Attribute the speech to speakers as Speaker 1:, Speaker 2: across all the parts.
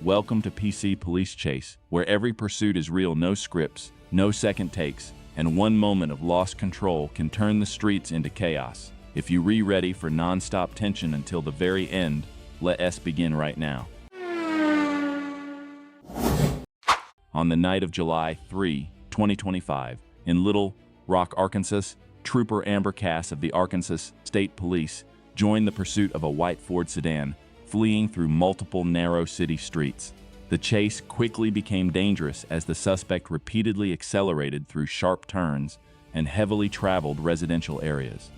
Speaker 1: Welcome to PC Police Chase, where every pursuit is real, no scripts, no second takes, and one moment of lost control can turn the streets into chaos. If you ready for non-stop tension until the very end, let us begin right now. On the night of July 3, 2025, in Little Rock, Arkansas, Trooper Amber Cass of the Arkansas State Police joined the pursuit of a white Ford sedan fleeing through multiple narrow city streets. The chase quickly became dangerous as the suspect repeatedly accelerated through sharp turns and heavily traveled residential areas.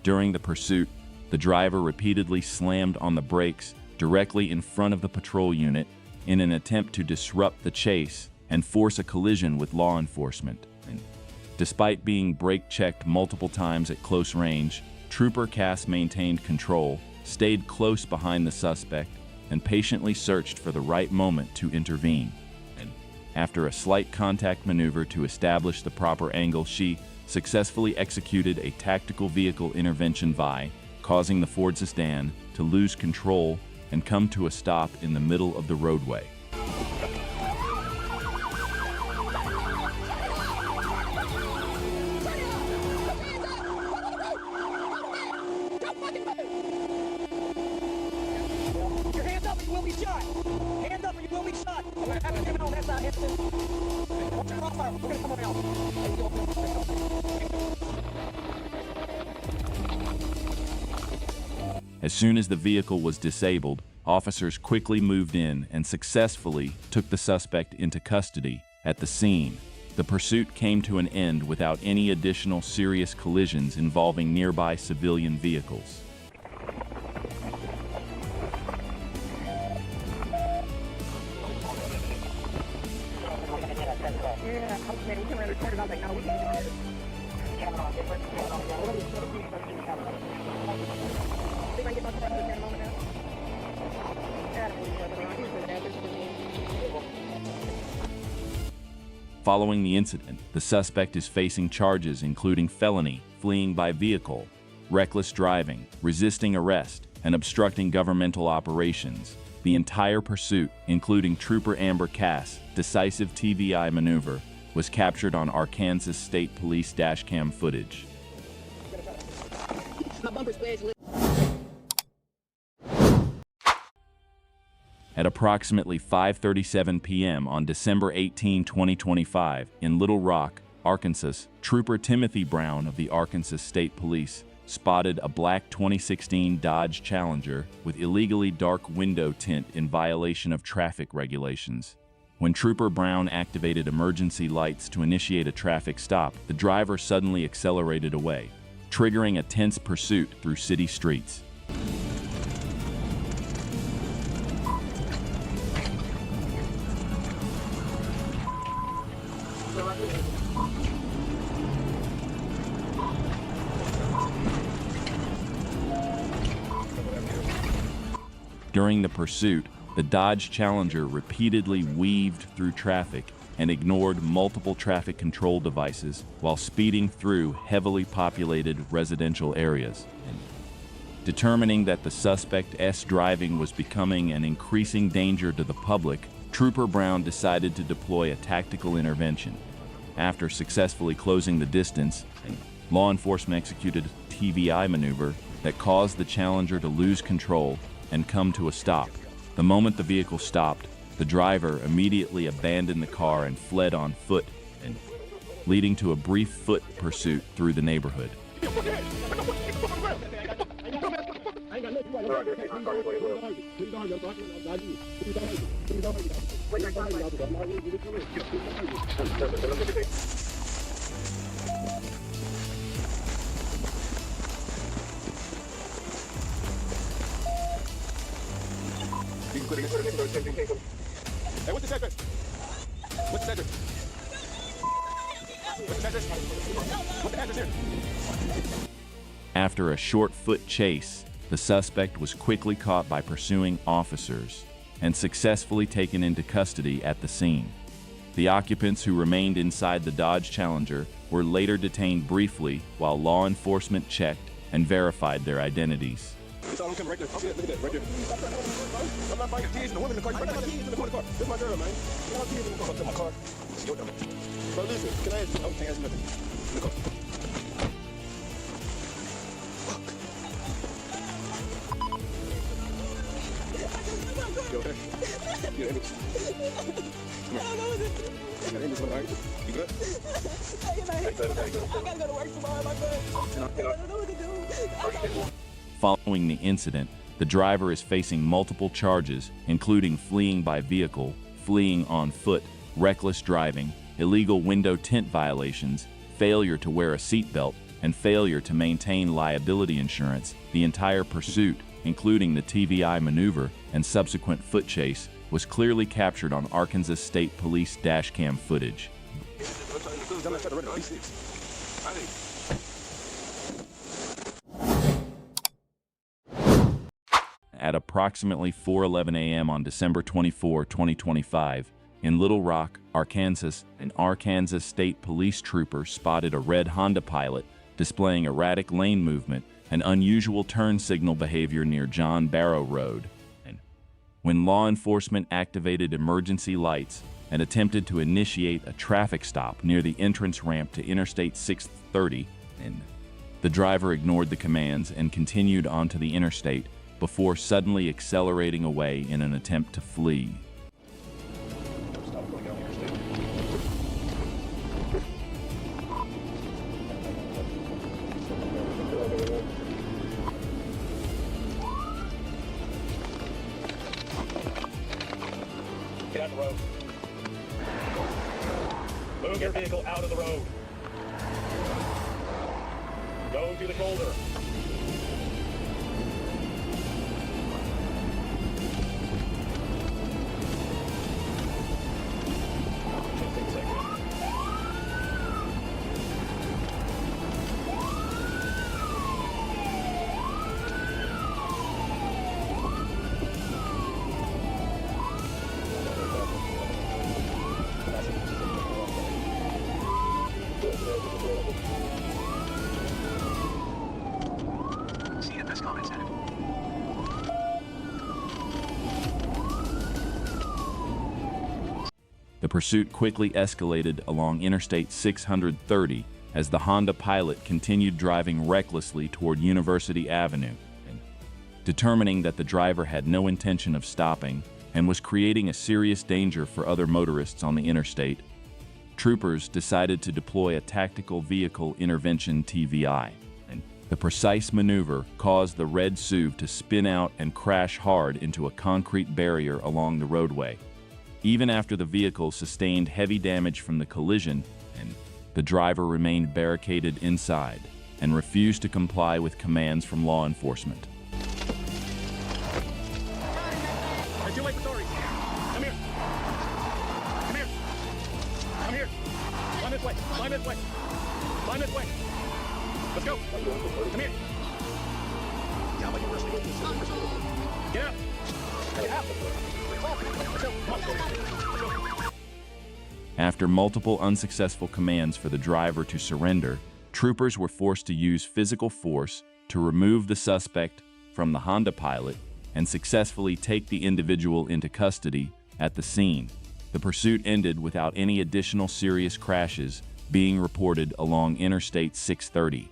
Speaker 1: During the pursuit, the driver repeatedly slammed on the brakes directly in front of the patrol unit in an attempt to disrupt the chase and force a collision with law enforcement. Despite being brake-checked multiple times at close range, Trooper Cass maintained control, stayed close behind the suspect, and patiently searched for the right moment to intervene. After a slight contact maneuver to establish the proper angle, she successfully executed a tactical vehicle intervention causing the Ford sedan to lose control and come to a stop in the middle of the roadway.
Speaker 2: Your hands up or you will be shot. Hands up or you will be shot. That's not happening. Don't turn off fire. We're gonna come around.
Speaker 1: As soon as the vehicle was disabled, officers quickly moved in and successfully took the suspect into custody. At the scene, the pursuit came to an end without any additional serious collisions involving nearby civilian vehicles. Following the incident, the suspect is facing charges including felony, fleeing by vehicle, reckless driving, resisting arrest, and obstructing governmental operations. The entire pursuit, including Trooper Amber Cass' decisive TVI maneuver, was captured on Arkansas State Police Dashcam footage. At approximately 5:37 p.m. on December 18, 2025, in Little Rock, Arkansas, Trooper Timothy Brown of the Arkansas State Police spotted a black 2016 Dodge Challenger with illegally dark window tint in violation of traffic regulations. When Trooper Brown activated emergency lights to initiate a traffic stop, the driver suddenly accelerated away, triggering a tense pursuit through city streets. During the pursuit, the Dodge Challenger repeatedly weaved through traffic and ignored multiple traffic control devices while speeding through heavily populated residential areas. Determining that the suspect's driving was becoming an increasing danger to the public, Trooper Brown decided to deploy a tactical intervention. After successfully closing the distance, law enforcement executed a TVI maneuver that caused the Challenger to lose control and come to a stop. The moment the vehicle stopped, the driver immediately abandoned the car and fled on foot, leading to a brief foot pursuit through the neighborhood.
Speaker 3: Hey, what's the address? What's the address? What's the address? What's the address here?
Speaker 1: After a short foot chase, the suspect was quickly caught by pursuing officers and successfully taken into custody at the scene. The occupants who remained inside the Dodge Challenger were later detained briefly while law enforcement checked and verified their identities.
Speaker 3: It's all coming right there. Look at that, right there. I'm not fighting kids. The woman in the car. You got kids in the car. This is my girl, man. You got kids in the car. Come to my car. It's your dumb. Bro, listen. Can I ask you? Oh, can't ask you nothing. In the car. You okay? You got English? Come here. You got English, all right? You good?
Speaker 2: I gotta go to work tomorrow. My good. I don't know what to do.
Speaker 1: Following the incident, the driver is facing multiple charges, including fleeing by vehicle, fleeing on foot, reckless driving, illegal window tint violations, failure to wear a seatbelt, and failure to maintain liability insurance. The entire pursuit, including the TVI maneuver and subsequent foot chase, was clearly captured on Arkansas State Police dashcam footage. At approximately 4:11 a.m. on December 24, 2025, in Little Rock, Arkansas, an Arkansas State Police trooper spotted a red Honda Pilot displaying erratic lane movement and unusual turn signal behavior near John Barrow Road. When law enforcement activated emergency lights and attempted to initiate a traffic stop near the entrance ramp to Interstate 630, the driver ignored the commands and continued onto the interstate before suddenly accelerating away in an attempt to flee.
Speaker 3: Get out of the road. Move your vehicle out of the road. Go to the shoulder.
Speaker 1: The pursuit quickly escalated along Interstate 630 as the Honda Pilot continued driving recklessly toward University Avenue. Determining that the driver had no intention of stopping and was creating a serious danger for other motorists on the interstate, troopers decided to deploy a Tactical Vehicle Intervention TVI. The precise maneuver caused the red SUV to spin out and crash hard into a concrete barrier along the roadway. Even after the vehicle sustained heavy damage from the collision, the driver remained barricaded inside and refused to comply with commands from law enforcement.
Speaker 3: Are you late for stories? Come here. Come here. Come here. Climb this way. Climb this way. Climb this way. Let's go. Come here. Get out. Get out. Let's go. Come on. Let's go.
Speaker 1: After multiple unsuccessful commands for the driver to surrender, troopers were forced to use physical force to remove the suspect from the Honda Pilot and successfully take the individual into custody at the scene. The pursuit ended without any additional serious crashes being reported along Interstate 630.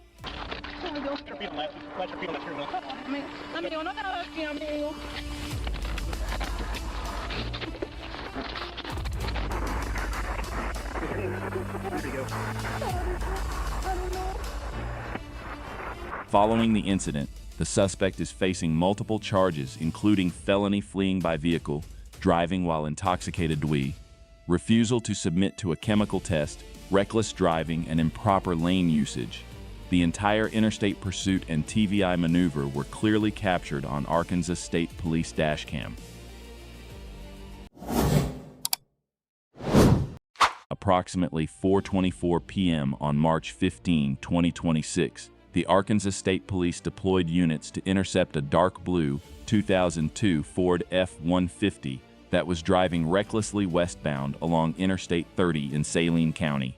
Speaker 1: Following the incident, the suspect is facing multiple charges, including felony fleeing by vehicle, driving while intoxicated, refusal to submit to a chemical test, reckless driving, and improper lane usage. The entire interstate pursuit and TVI maneuver were clearly captured on Arkansas State Police dashcam. Approximately 4:24 p.m. on March 15, 2026, the Arkansas State Police deployed units to intercept a dark blue 2002 Ford F-150 that was driving recklessly westbound along Interstate 30 in Saline County.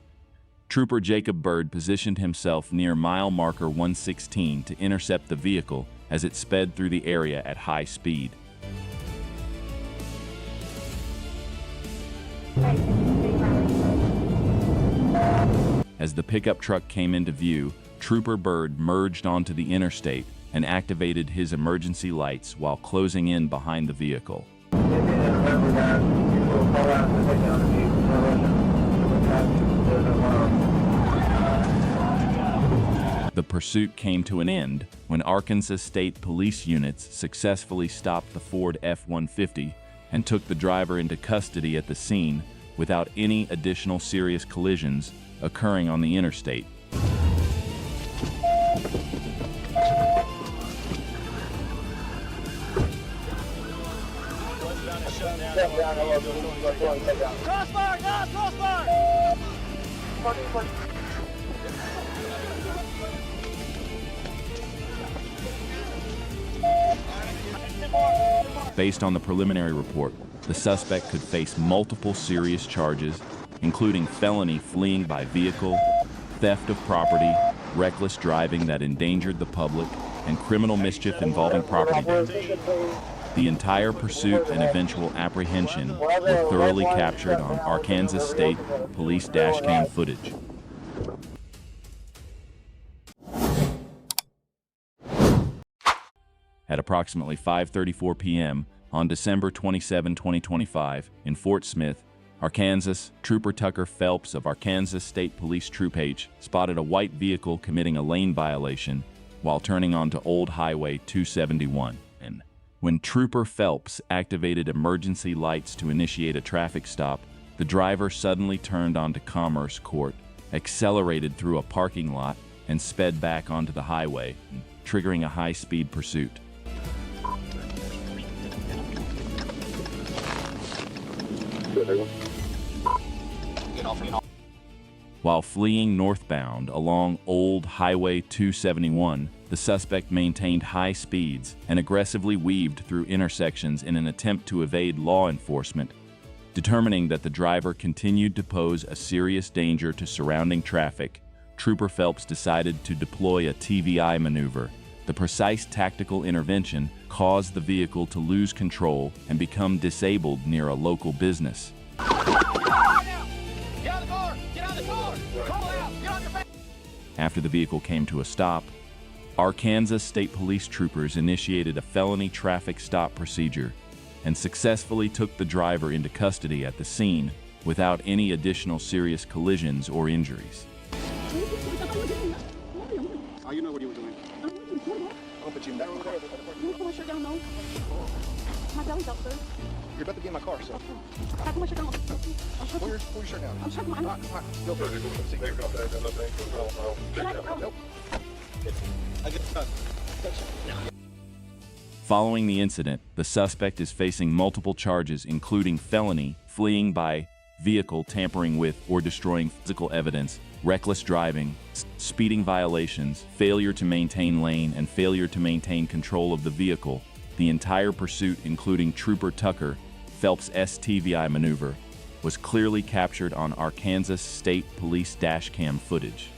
Speaker 1: Trooper Jacob Bird positioned himself near mile marker 116 to intercept the vehicle as it sped through the area at high speed. As the pickup truck came into view, Trooper Bird merged onto the interstate and activated his emergency lights while closing in behind the vehicle. The pursuit came to an end when Arkansas State Police units successfully stopped the Ford F-150 and took the driver into custody at the scene without any additional serious collisions occurring on the interstate.
Speaker 2: Crossbar, no, crossbar!
Speaker 1: Based on the preliminary report, the suspect could face multiple serious charges, including felony fleeing by vehicle, theft of property, reckless driving that endangered the public, and criminal mischief involving property damage. The entire pursuit and eventual apprehension were thoroughly captured on Arkansas State Police Dashcam footage. At approximately 5:34 p.m. on December 27, 2025, in Fort Smith, Arkansas, Trooper Tucker Phelps of Arkansas State Police Troop H spotted a white vehicle committing a lane violation while turning onto Old Highway 271. And when Trooper Phelps activated emergency lights to initiate a traffic stop, the driver suddenly turned onto Commerce Court, accelerated through a parking lot, and sped back onto the highway, triggering a high-speed pursuit. While fleeing northbound along Old Highway 271, the suspect maintained high speeds and aggressively weaved through intersections in an attempt to evade law enforcement. Determining that the driver continued to pose a serious danger to surrounding traffic, Trooper Phelps decided to deploy a TVI maneuver. The precise tactical intervention caused the vehicle to lose control and become disabled near a local business. After the vehicle came to a stop, Arkansas State Police troopers initiated a felony traffic stop procedure and successfully took the driver into custody at the scene without any additional serious collisions or injuries.
Speaker 3: Oh, you know what he was doing. I'll put you in that car.
Speaker 4: You pull my shirt down, no? My belly's out, sir.
Speaker 3: You're about to be in my car, so.
Speaker 4: I pull my shirt down.
Speaker 3: Pull your shirt down.
Speaker 4: I'm checking my
Speaker 3: Go for it. Nope. I get done.
Speaker 1: Following the incident, the suspect is facing multiple charges including felony, fleeing by vehicle, tampering with or destroying physical evidence, reckless driving, speeding violations, failure to maintain lane, and failure to maintain control of the vehicle. The entire pursuit, including Trooper Tucker Phelps' STVI maneuver, was clearly captured on Arkansas State Police Dashcam footage.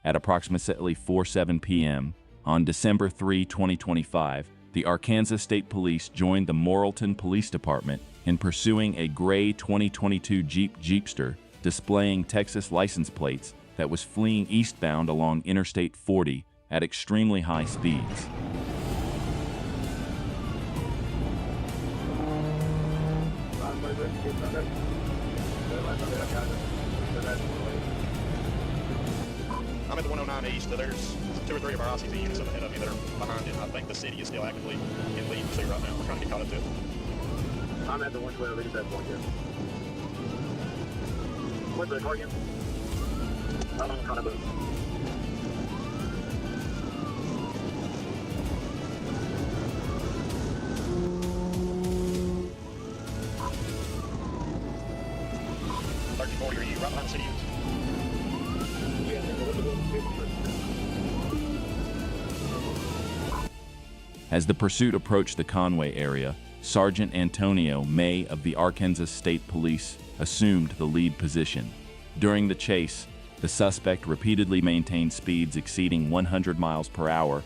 Speaker 1: At approximately 4:07 p.m. on December 3, 2025, the Arkansas State Police joined the Morrilton Police Department in pursuing a gray 2022 Jeep Jeepster displaying Texas license plates that was fleeing eastbound along Interstate 40 at extremely high speeds.
Speaker 3: I'm at the 109 East, so there's 2 or 3 of our ICT units up ahead of me that are behind it. I think the city is still actively in lead pursuit right now. We're trying to get caught up to it. I'm at the 112 East, that's 1 here. Where's the car again? I'm on the front of it. Right behind the city units.
Speaker 1: As the pursuit approached the Conway area, Sergeant Antonio May of the Arkansas State Police assumed the lead position. During the chase, the suspect repeatedly maintained speeds exceeding 100 miles per hour,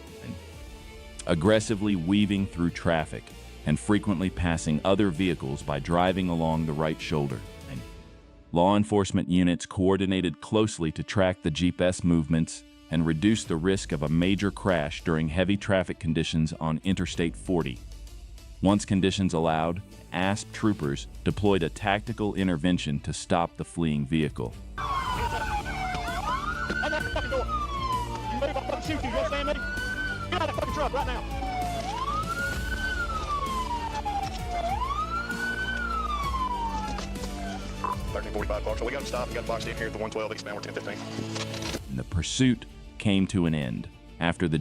Speaker 1: aggressively weaving through traffic and frequently passing other vehicles by driving along the right shoulder. Law enforcement units coordinated closely to track the Jeep's movements and reduce the risk of a major crash during heavy traffic conditions on Interstate 40. Once conditions allowed, ASP troopers deployed a tactical intervention to stop the fleeing vehicle.
Speaker 3: Unlock the fucking door. You ready if I fucking shoot you? You understand me? Get out of that fucking truck right now. .1345 Park. So we got to stop. We got boxed in here at the 112. Expand. We're 1015.
Speaker 1: And the pursuit came to an end after the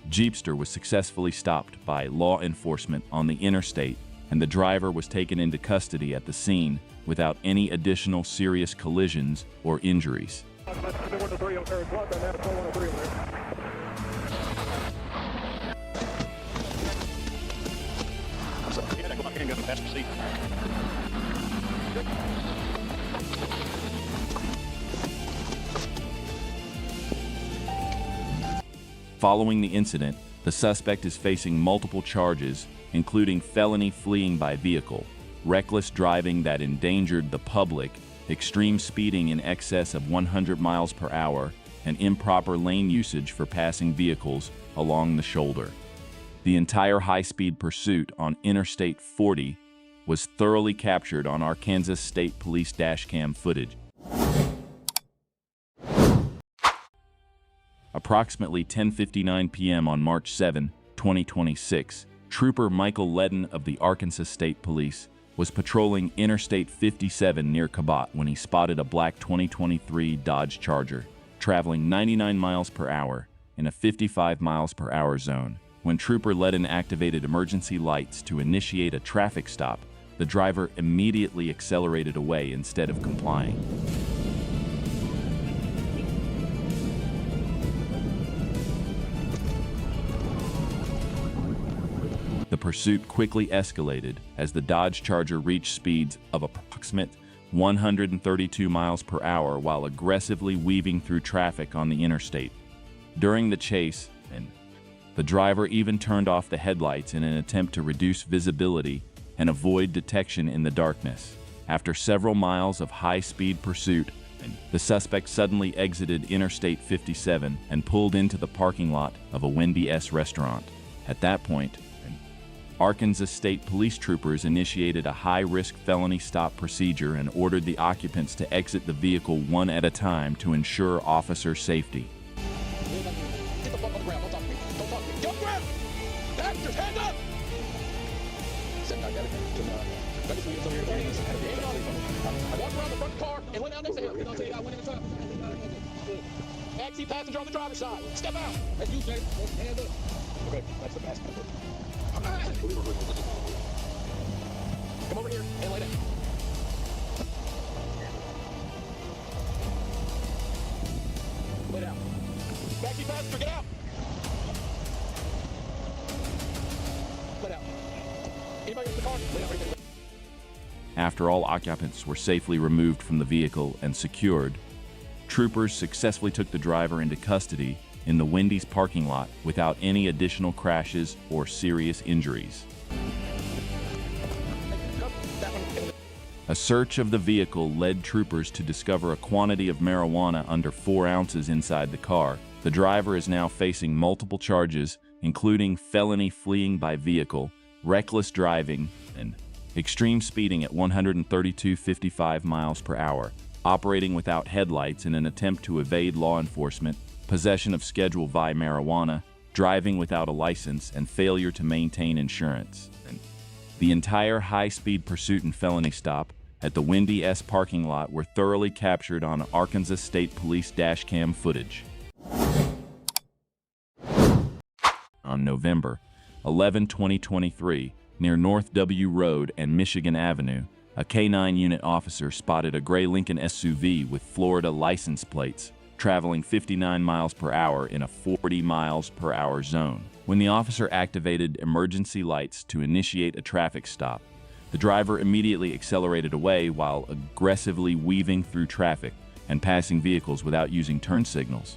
Speaker 1: Jeepster was successfully stopped by law enforcement on the interstate, and the driver was taken into custody at the scene without any additional serious collisions or injuries. Following the incident, the suspect is facing multiple charges, including felony fleeing by vehicle, reckless driving that endangered the public, extreme speeding in excess of 100 miles per hour, and improper lane usage for passing vehicles along the shoulder. The entire high-speed pursuit on Interstate 40 was thoroughly captured on Arkansas State Police Dashcam footage. Approximately 10:59 p.m. on March 7, 2026, Trooper Michael Ledden of the Arkansas State Police was patrolling Interstate 57 near Cabot when he spotted a black 2023 Dodge Charger traveling 99 miles per hour in a 55 miles per hour zone. When Trooper Ledden activated emergency lights to initiate a traffic stop, the driver immediately accelerated away instead of complying. The pursuit quickly escalated as the Dodge Charger reached speeds of approximate 132 miles per hour while aggressively weaving through traffic on the interstate. During the chase, the driver even turned off the headlights in an attempt to reduce visibility and avoid detection in the darkness. After several miles of high-speed pursuit, the suspect suddenly exited Interstate 57 and pulled into the parking lot of a Wendy's restaurant. At that point, Arkansas State Police troopers initiated a high-risk felony stop procedure and ordered the occupants to exit the vehicle one at a time to ensure officer safety.
Speaker 3: Get the fuck on the ground. Don't talk to me. Don't talk to me. Get on the ground! Actors, hands up! I walked around the front of the car and went down next to him. I went in the truck. Backseat passenger on the driver's side. Step out. That's you, sir. Hands up. Okay, that's the passenger. Come over here and lay down. Lay down. Backseat passenger, get out. Lay down. Anybody in the car? Lay down right there.
Speaker 1: After all occupants were safely removed from the vehicle and secured, troopers successfully took the driver into custody in the Wendy's parking lot without any additional crashes or serious injuries. A search of the vehicle led troopers to discover a quantity of marijuana under 4 ounces inside the car. The driver is now facing multiple charges, including felony fleeing by vehicle, reckless driving, and extreme speeding at 132.55 miles per hour, operating without headlights in an attempt to evade law enforcement, possession of Schedule V marijuana, driving without a license, and failure to maintain insurance. The entire high-speed pursuit and felony stop at the Wendy's parking lot were thoroughly captured on Arkansas State Police Dashcam footage. On November 11, 2023, near North W Road and Michigan Avenue, a K-9 unit officer spotted a gray Lincoln SUV with Florida license plates traveling 59 miles per hour in a 40 miles per hour zone. When the officer activated emergency lights to initiate a traffic stop, the driver immediately accelerated away while aggressively weaving through traffic and passing vehicles without using turn signals.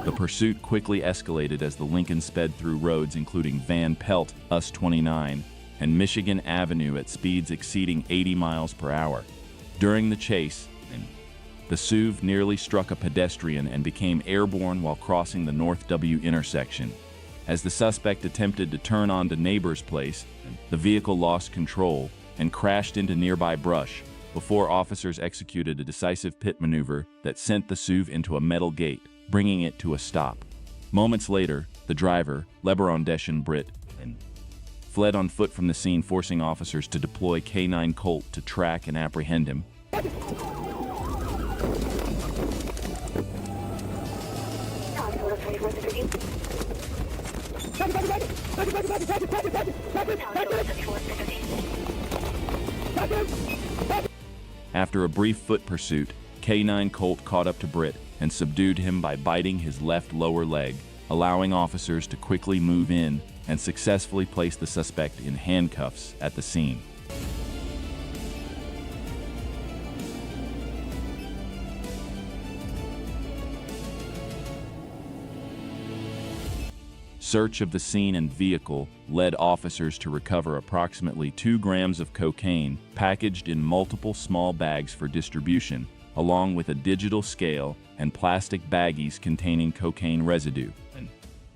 Speaker 1: The pursuit quickly escalated as the Lincoln sped through roads including Van Pelt, US-29, and Michigan Avenue at speeds exceeding 80 miles per hour. During the chase, the SUV nearly struck a pedestrian and became airborne while crossing the North W intersection. As the suspect attempted to turn onto Neighbor's Place, the vehicle lost control and crashed into nearby brush before officers executed a decisive pit maneuver that sent the SUV into a metal gate, bringing it to a stop. Moments later, the driver, LeBaron Deschamps Britt, fled on foot from the scene, forcing officers to deploy K9 Colt to track and apprehend him. After a brief foot pursuit, K9 Colt caught up to Britt and subdued him by biting his left lower leg, allowing officers to quickly move in and successfully place the suspect in handcuffs at the scene. Search of the scene and vehicle led officers to recover approximately 2 grams of cocaine packaged in multiple small bags for distribution, along with a digital scale and plastic baggies containing cocaine residue.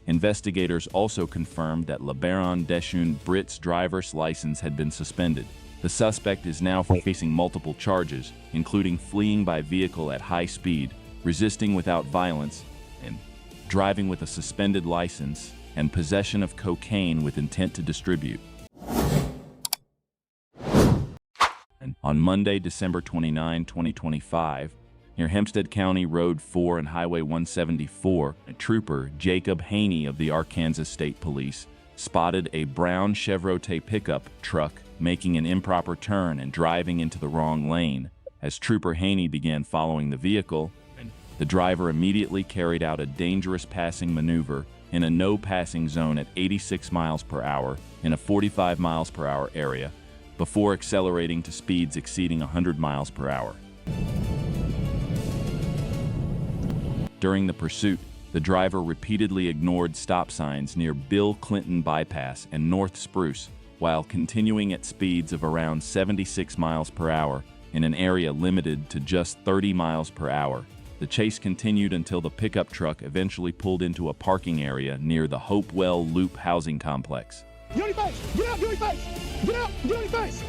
Speaker 1: Investigators also confirmed that LeBaron Deschamps Britt's driver's license had been suspended. The suspect is now facing multiple charges, including fleeing by vehicle at high speed, resisting without violence, and driving with a suspended license, and possession of cocaine with intent to distribute. On Monday, December 29, 2025, near Hempstead County Road 4 and Highway 174, a trooper, Jacob Haney of the Arkansas State Police, spotted a brown Chevrolet pickup truck making an improper turn and driving into the wrong lane. As Trooper Haney began following the vehicle, the driver immediately carried out a dangerous passing maneuver in a no-passing zone at 86 miles per hour in a 45 miles per hour area, before accelerating to speeds exceeding 100 miles per hour. During the pursuit, the driver repeatedly ignored stop signs near Bill Clinton Bypass and North Spruce, while continuing at speeds of around 76 miles per hour in an area limited to just 30 miles per hour. The chase continued until the pickup truck eventually pulled into a parking area near the Hopewell Loop housing complex.
Speaker 3: Get on your face! Get out! Get on your face! Get out! Get on your face!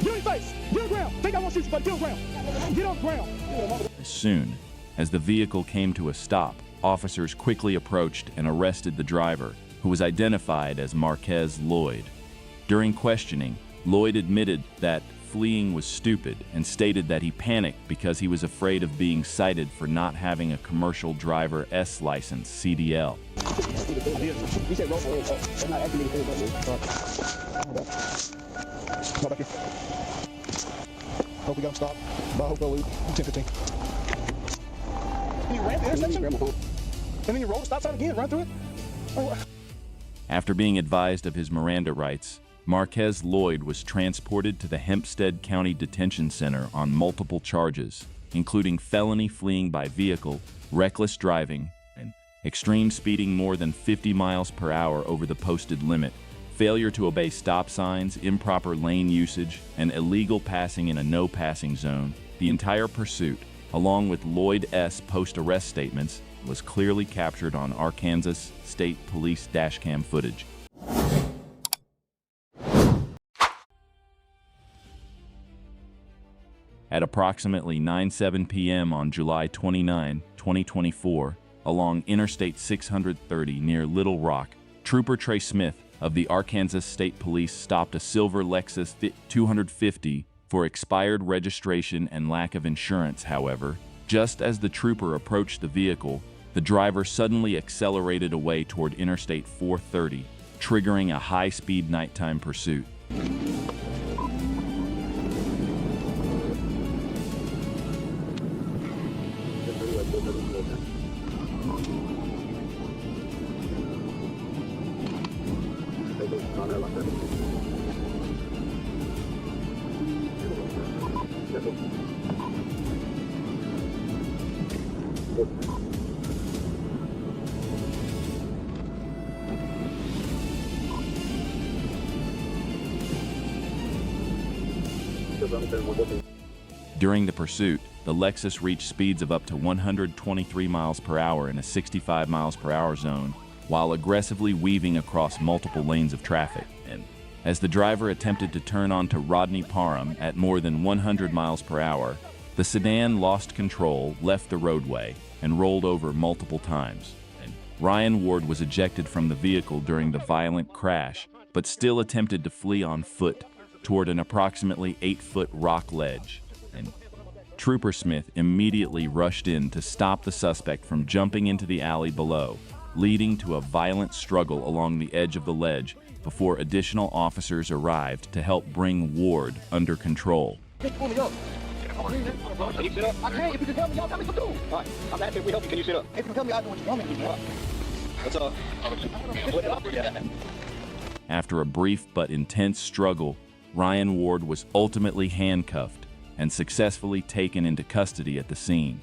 Speaker 3: Get on your face! Get on the ground! Think I want to shoot you, buddy. Get on the ground! Get on the ground!
Speaker 1: As soon as the vehicle came to a stop, officers quickly approached and arrested the driver, who was identified as Marquez Lloyd. During questioning, Lloyd admitted that fleeing was stupid and stated that he panicked because he was afraid of being cited for not having a commercial driver S license, CDL.
Speaker 3: Hope we got stopped by Hopewell Loop, 1015. And you ran the intersection? And then you rolled the stop sign again, run through it? Oh.
Speaker 1: After being advised of his Miranda rights, Marquez Lloyd was transported to the Hempstead County Detention Center on multiple charges, including felony fleeing by vehicle, reckless driving, and extreme speeding more than 50 miles per hour over the posted limit, failure to obey stop signs, improper lane usage, and illegal passing in a no-passing zone. The entire pursuit, along with Lloyd's post-arrest statements, was clearly captured on Arkansas State Police dashcam footage. At approximately 9:07 p.m. on July 29, 2024, along Interstate 630 near Little Rock, Trooper Trey Smith of the Arkansas State Police stopped a silver Lexus 250 for expired registration and lack of insurance. However, just as the trooper approached the vehicle, the driver suddenly accelerated away toward Interstate 430, triggering a high-speed nighttime pursuit. During the pursuit, the Lexus reached speeds of up to 123 miles per hour in a 65 miles per hour zone, while aggressively weaving across multiple lanes of traffic. And as the driver attempted to turn onto Rodney Parham at more than 100 miles per hour, the sedan lost control, left the roadway, and rolled over multiple times. And Ryan Ward was ejected from the vehicle during the violent crash, but still attempted to flee on foot toward an approximately 8-foot rock ledge. And Trooper Smith immediately rushed in to stop the suspect from jumping into the alley below, leading to a violent struggle along the edge of the ledge before additional officers arrived to help bring Ward under control.
Speaker 3: Pull me up. Can you sit up? I can if you can tell me. Y'all tell me what to do. All right. I'm asking if we help you. Can you sit up? If you can tell me, I know what you want me to do. What's up?
Speaker 1: After a brief but intense struggle, Ryan Ward was ultimately handcuffed and successfully taken into custody at the scene.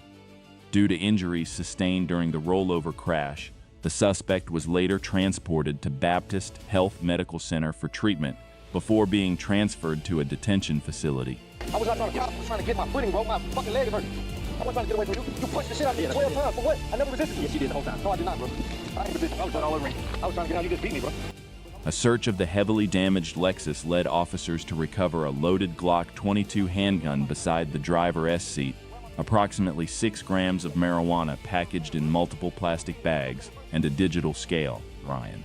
Speaker 1: Due to injuries sustained during the rollover crash, the suspect was later transported to Baptist Health Medical Center for treatment before being transferred to a detention facility.
Speaker 2: I was not trying to cop. I was trying to get my footing, bro. My fucking leg hurt. I wasn't trying to get away from you. You pushed the shit out of me 12 times. For what? I never resisted you.
Speaker 3: Yes, you did the whole time.
Speaker 2: No, I did not, bro. I ain't resisted. I was all over me. I was trying to get out. You just beat me, bro.
Speaker 1: A search of the heavily damaged Lexus led officers to recover a loaded Glock 22 handgun beside the driver's seat, approximately 6 grams of marijuana packaged in multiple plastic bags, and a digital scale. Ryan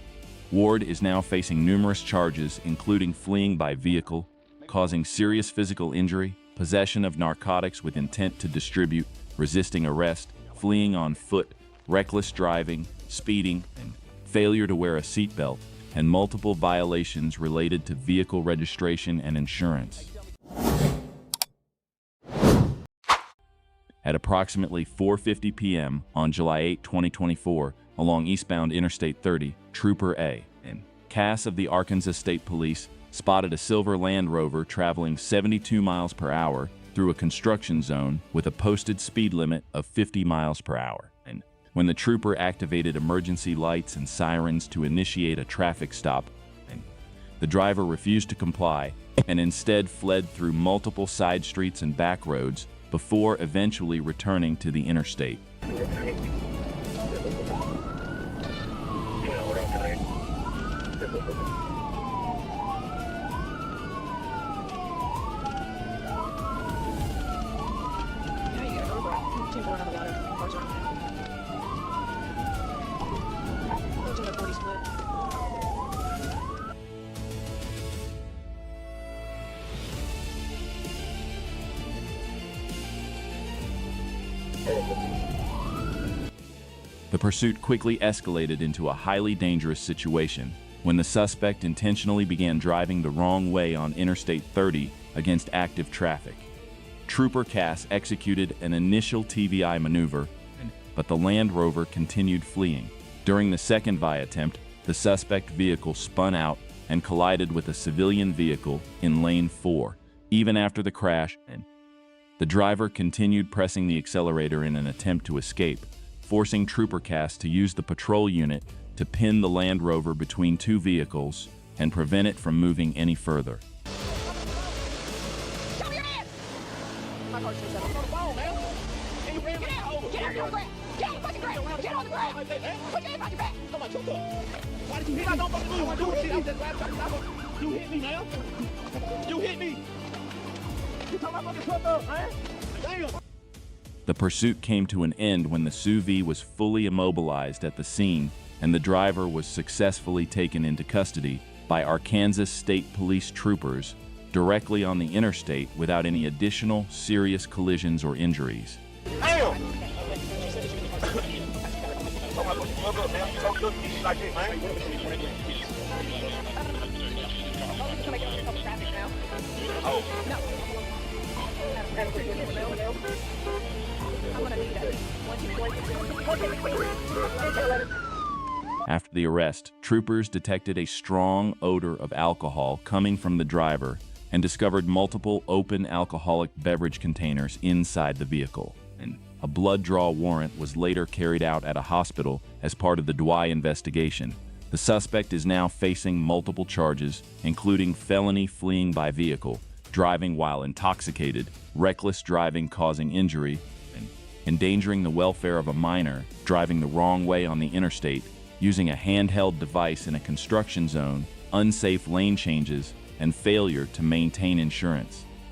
Speaker 1: Ward is now facing numerous charges, including fleeing by vehicle, causing serious physical injury, possession of narcotics with intent to distribute, resisting arrest, fleeing on foot, reckless driving, speeding, and failure to wear a seatbelt, and multiple violations related to vehicle registration and insurance. At approximately 4:50 p.m. on July 8, 2024, along eastbound Interstate 30, Trooper A. and Cass of the Arkansas State Police spotted a silver Land Rover traveling 72 miles per hour through a construction zone with a posted speed limit of 50 miles per hour. And when the trooper activated emergency lights and sirens to initiate a traffic stop, the driver refused to comply and instead fled through multiple side streets and back roads before eventually returning to the interstate. The pursuit quickly escalated into a highly dangerous situation when the suspect intentionally began driving the wrong way on Interstate 30 against active traffic. Trooper Cass executed an initial TVI maneuver, but the Land Rover continued fleeing. During the second VI attempt, the suspect vehicle spun out and collided with a civilian vehicle in lane 4. Even after the crash, the driver continued pressing the accelerator in an attempt to escape, forcing Trooper Cass to use the patrol unit to pin the Land Rover between two vehicles and prevent it from moving any further.
Speaker 2: Show me your hands! My car's still on the phone, man. Can you bring me over? Get on the ground! Get on the fucking ground! Get on the ground! Put your hands on your back! Come on, choke up. Why did you hit me? Don't fucking move. You hit me, man. You hit me. You took my fucking truck up, man. Damn.
Speaker 1: The pursuit came to an end when the SUV was fully immobilized at the scene and the driver was successfully taken into custody by Arkansas State Police troopers directly on the interstate without any additional serious collisions or injuries.
Speaker 2: Damn. Took my fucking truck up, man. You don't look at me like this, man. Oh.
Speaker 1: After the arrest, troopers detected a strong odor of alcohol coming from the driver and discovered multiple open alcoholic beverage containers inside the vehicle. And a blood draw warrant was later carried out at a hospital as part of the Dwy investigation. The suspect is now facing multiple charges, including felony fleeing by vehicle, driving while intoxicated, reckless driving causing injury, and endangering the welfare of a minor, driving the wrong way on the interstate, using a handheld device in a construction zone, unsafe lane changes, and failure to maintain insurance.